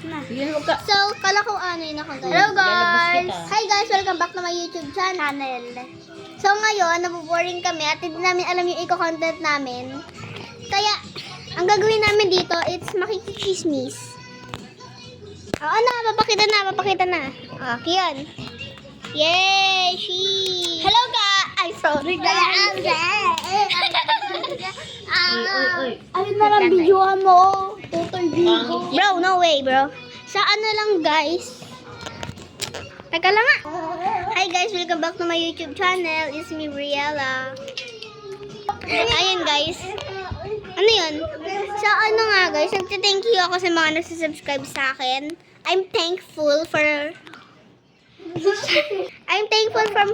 na. Sige, huwag ka. So, kala ko ano yun ako guys. Hello, guys! Hi guys! Welcome back to my YouTube channel. So ngayon, naboboring kami at hindi namin alam yung eco-content namin. Kaya, ang gagawin namin dito, it's makikichismis. Ano, papakita na. Okay, yun. Yay! Hello guys! Ay, sorry guys! Oy. Ayun na lang, videoan mo. Total video. Bro, no way, bro. Sa ano lang, guys. Teka lang nga. Hi, guys. Welcome back to my YouTube channel. It's me, Briella. Ayun, guys. Ano yun? Sa ano nga, guys. Nagtithank you ako sa mga nagsasubscribe sa akin. I'm thankful from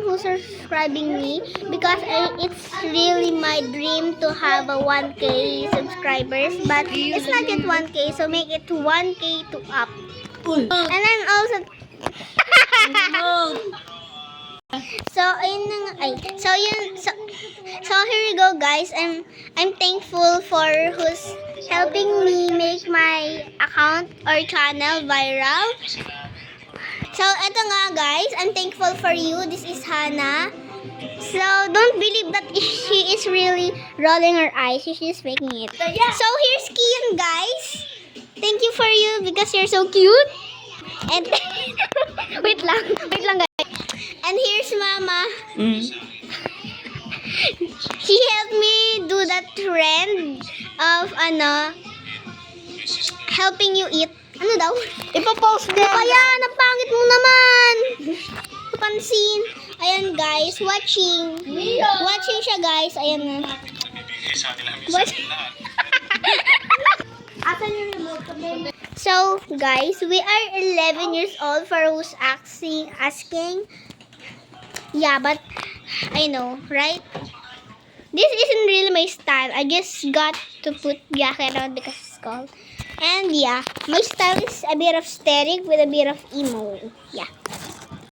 who's subscribing me because it's really my dream to have a 1K subscribers, but it's not yet 1K, so make it 1K to up. Uy! And I'm also so ayun na nga, so here we go guys. I'm thankful for who's helping me make my account or channel viral. So, eto nga guys, I'm thankful for you. This is Hannah. So, don't believe that she is really rolling her eyes. She's just faking it. So, here's Kian guys. Thank you for you because you're so cute. And, wait lang guys. And here's Mama. She helped me do that trend of, helping you eat. Ano daw? Ipapost niya. Kaya, napangit mo naman. Pansin. Ayan guys, watching. Watching siya guys. Ayan na. So, guys, we are 11 years old for who's asking. Yeah, but I know, right? This isn't really my style. I just got to put jacket on because it's cold. And yeah, my style is a bit of static with a bit of emo. Yeah.